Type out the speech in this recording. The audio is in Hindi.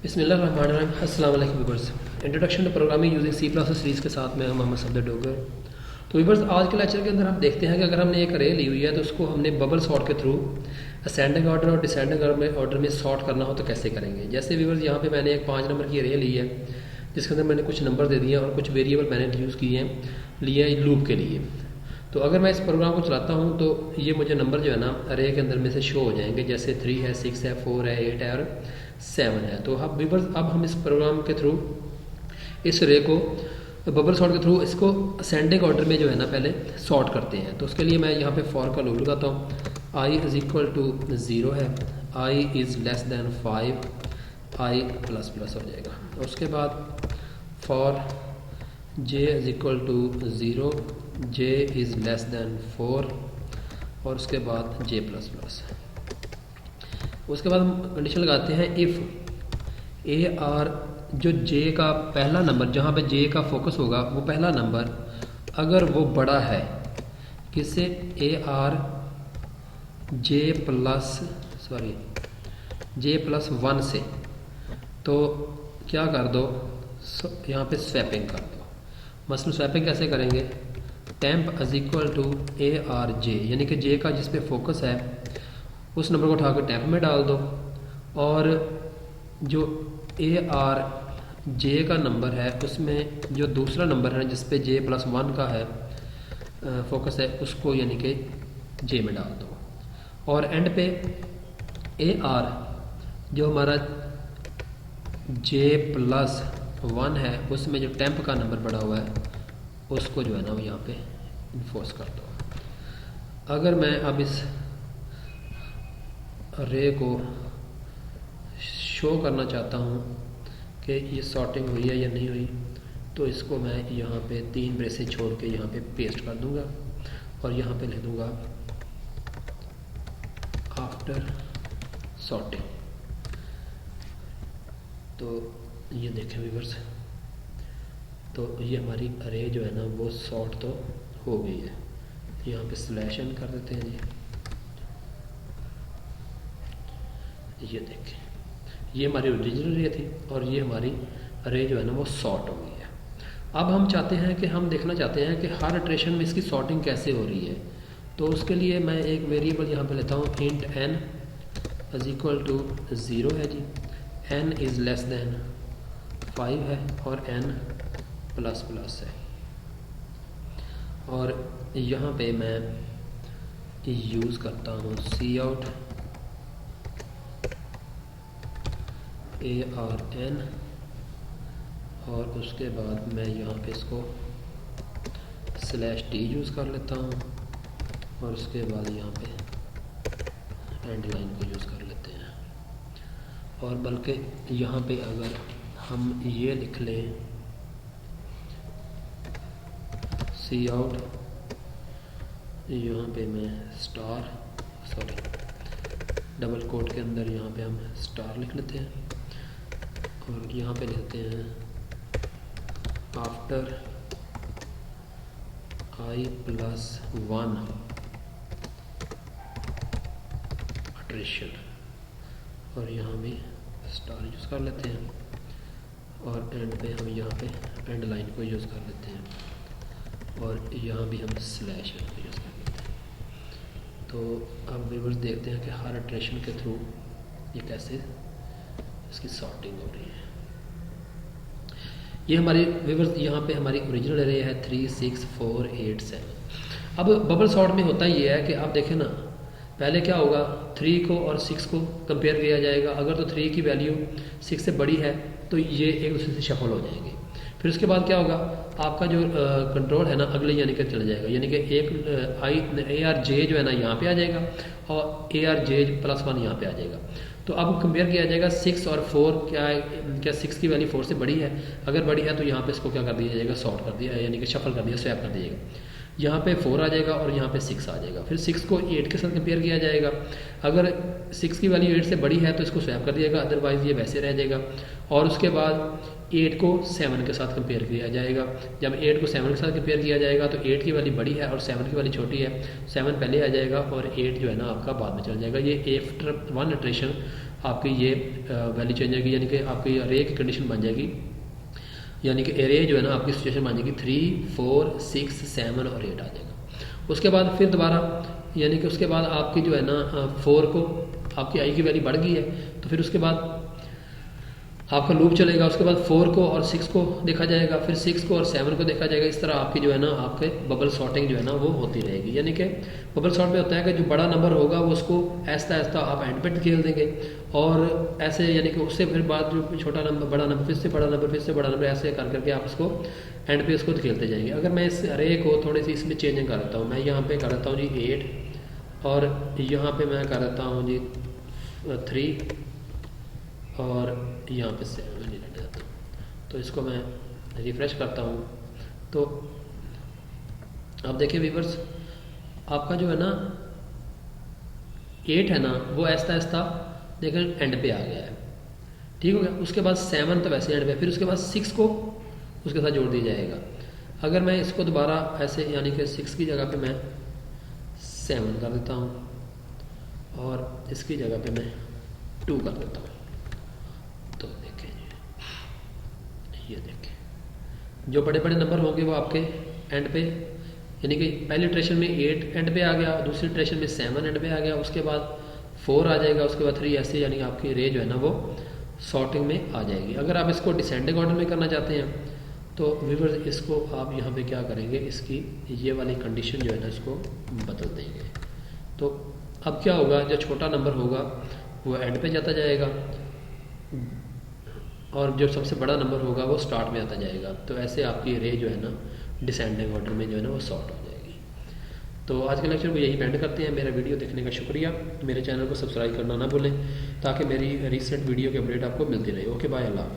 बिस्मिल्लाहिर्रहमानिर्रहीम। अस्सलाम वालेकुम viewers. Introduction to programming using C plus series के साथ में हम मोहम्मद सफदर डोगर। तो व्यूअर्स, आज के लेक्चर के अंदर हम देखते हैं कि अगर हमने एक अरे ली हुई है तो उसको हमने बबल सॉर्ट के थ्रू असेंडिंग ऑर्डर और डिसेंडिंग ऑर्डर में सॉर्ट करना हो तो कैसे करेंगे। जैसे व्यूअर्स, यहाँ पे मैंने एक 5 नंबर की अरे ली है जिसके अंदर मैंने कुछ नंबर दे दिए और कुछ वेरिएबल मैंने यूज़ किए हैं लिए लूप के लिए। तो अगर मैं इस प्रोग्राम को चलाता हूँ तो ये मुझे नंबर जो है ना अरे के अंदर में से शो हो जाएंगे, जैसे 3 है, 6 है, 4 है, 8 है और 7 है। तो अब हम इस प्रोग्राम के थ्रू इस अरे को बबल सॉर्ट के थ्रू इसको असेंडिंग ऑर्डर में जो है ना पहले सॉर्ट करते हैं। तो उसके लिए मैं यहाँ पे फॉर का लूप लगाता हूँ। i इज़ इक्वल टू 0 है, i is less than 5, i plus plus हो जाएगा। उसके बाद for j is equal to 0, j is less than 4 और उसके बाद j प्लस प्लस। उसके बाद हम कंडीशन लगाते हैं इफ़ ए आर, जो j का पहला नंबर जहाँ पे j का फोकस होगा वो पहला नंबर अगर वो बड़ा है किससे, ए आर j प्लस 1 से, तो क्या कर दो, यहाँ पे स्वैपिंग कर दो। मसलन स्वैपिंग कैसे करेंगे, temp is equal to a r j, यानी कि जे का जिस पे फोकस है उस नंबर को उठा कर टेम्प में डाल दो और जो ए आर जे का नंबर है उसमें जो दूसरा नंबर है जिस पे जे प्लस 1 का है फोकस है उसको यानी कि जे में डाल दो। और एंड पे ए आर जो हमारा जे प्लस 1 है उसमें जो टेम्प का नंबर बढ़ा हुआ है उसको जो है ना वो यहाँ पे इन्फोर्स कर दो। अगर मैं अब इस अरे को शो करना चाहता हूँ कि ये सॉर्टिंग हुई है या नहीं हुई, तो इसको मैं यहाँ पे 3 ब्रेसेस छोड़ के यहाँ पे पेस्ट कर दूँगा और यहाँ पे लिख दूँगा आफ्टर सॉर्टिंग। तो ये देखें व्यूअर्स, तो ये हमारी अरे जो है ना वो सॉर्ट तो हो गई है। यहाँ पे स्लैश एन कर देते हैं जी, ये देखें ये हमारी ओरिजिनल अरे थी और ये हमारी अरे जो है ना वो सॉर्ट हो गई है। अब हम चाहते हैं कि हम देखना चाहते हैं कि हर इटरेशन में इसकी सॉर्टिंग कैसे हो रही है। तो उसके लिए मैं एक वेरिएबल यहाँ पे लेता हूँ, int n is equal to 0 है जी, n इज़ लेस दैन 5 है और n प्लस प्लस है। और यहाँ पे मैं यूज़ करता हूँ सी आउट ARN और उसके बाद मैं यहाँ पे इसको /t यूज़ कर लेता हूँ और उसके बाद यहाँ पे एंड लाइन को यूज़ कर लेते हैं। और बल्कि यहाँ पे अगर हम ये लिख लें सी आउट, यहाँ पे मैं डबल कोट के अंदर यहाँ पे हम स्टार लिख लेते हैं और यहाँ पे लिखते हैं आफ्टर i प्लस 1 अट्रेशन और यहाँ भी स्टार यूज़ कर लेते हैं और एंड पे हम यहाँ पे एंड लाइन को यूज़ कर लेते हैं और यहाँ भी हम स्लैश को यूज़ कर लेते हैं। तो अब व्यूअर्स देखते हैं कि हर अट्रेशन के थ्रू ये कैसे इसकी सॉर्टिंग हो रही है। ये हमारी व्यूअर्स यहाँ पे हमारी ओरिजिनल अरे है 3, 6, 4, 8, 7। अब बबल सॉर्ट में होता ये है कि आप देखें ना, पहले क्या होगा, 3 को और 6 को कंपेयर किया जाएगा। अगर तो 3 की वैल्यू 6 से बड़ी है तो ये एक दूसरे से शफल हो जाएंगे। फिर उसके बाद क्या होगा, आपका जो कंट्रोल है ना अगले यानी कि चला जाएगा, यानी कि एक ए आर जे जो है ना यहाँ पे आ जाएगा और ए आर जे प्लस 1 यहाँ पे आ जाएगा। तो अब कंपेयर किया जाएगा 6 और 4, क्या 6 की वैल्यू 4 से बड़ी है, अगर बड़ी है तो यहाँ पे इसको क्या कर दिया जाएगा, सॉर्ट कर दिया यानी कि शफल कर दिया, स्वैप कर दिया जाएगा। यहाँ पे 4 आ जाएगा और यहाँ पे 6 आ जाएगा। फिर 6 को 8 के साथ कंपेयर किया जाएगा, अगर 6 की वैल्यू 8 से बड़ी है तो इसको स्वैप कर दिएगा, अदरवाइज़ ये वैसे रह जाएगा। और उसके बाद 8 को 7 के साथ कंपेयर किया जाएगा। जब 8 को 7 के साथ कंपेयर किया जाएगा तो 8 की वैल्यू बड़ी है और 7 की वैल्यू छोटी है, 7 पहले आ जाएगा और 8 जो है ना आपका बाद में चल जाएगा। ये आफ्टर 1 इटरेशन आपकी ये वैल्यू चेंज होगी, यानी कि आपकी अरे की कंडीशन बन जाएगी, यानी कि एरे जो है ना आपकी सिचुएशन बन जाएगी 3, 4, 6, 7 और 8 आ जाएगा। उसके बाद फिर दोबारा यानी कि उसके बाद आपकी जो है ना 4 को आपकी आई की वैल्यू बढ़ गई है, तो फिर उसके बाद आपका लूप चलेगा। उसके बाद 4 को और 6 को देखा जाएगा, फिर 6 को और 7 को देखा जाएगा। इस तरह आपकी जो है ना आपके बबल सॉर्टिंग जो है ना वो होती रहेगी। यानी कि बबल सॉर्ट में होता है कि जो बड़ा नंबर होगा वो उसको ऐसा ऐसा आप एंड पे खेल देंगे, और ऐसे यानी कि उससे फिर बाद जो छोटा नंबर बड़ा नंबर फिर से बड़ा नंबर फिर से बड़ा नंबर ऐसे कर करके आप उसको एंड पे उसको खेलते जाएंगे। अगर मैं इस अरे को थोड़ी सी इसमें चेंजिंग कर देता हूँ, मैं यहाँ पे कर देता हूँ जी 8 और यहाँ पे मैं कर देता हूँ जी 3 और यहाँ पे 7 नहीं लेने जाता हूँ, तो इसको मैं रिफ्रेश करता हूँ। तो अब देखिए व्यूअर्स, आपका जो है ना 8 है ना वो ऐसा ऐसा लेकिन एंड पे आ गया है, ठीक हो गया। उसके बाद 7 तो वैसे एंड पे, फिर उसके बाद 6 को उसके साथ जोड़ दिया जाएगा। अगर मैं इसको दोबारा ऐसे यानी कि 6 की जगह पे मैं 7 कर देता हूँ और इसकी जगह पे मैं 2 कर देता हूँ, तो देखें ये देखें जो बड़े बड़े नंबर होंगे वो आपके एंड पे, यानी कि पहले इटरेशन में 8 एंड पे आ गया, दूसरी इटरेशन में 7 एंड पे आ गया, उसके बाद 4 आ जाएगा, उसके बाद 3 ऐसे, यानी आपकी रे जो है ना वो सॉर्टिंग में आ जाएगी। अगर आप इसको डिसेंडिंग ऑर्डर में करना चाहते हैं तो व्यूअर्स इसको आप यहाँ पे क्या करेंगे, इसकी ये वाली कंडीशन जो है ना इसको बदल देंगे। तो अब क्या होगा, जो छोटा नंबर होगा वो एंड पे जाता जाएगा और जो सबसे बड़ा नंबर होगा वो स्टार्ट में आता जाएगा। तो ऐसे आपकी रे जो है ना डिसेंडिंग ऑर्डर में जो है ना वो सॉर्ट हो जाएगी। तो आज के लेक्चर को यही एंड करते हैं। मेरा वीडियो देखने का शुक्रिया। मेरे चैनल को सब्सक्राइब करना ना भूलें ताकि मेरी रिसेंट वीडियो की अपडेट आपको मिलती रहे। ओके बाय, अल्लाह।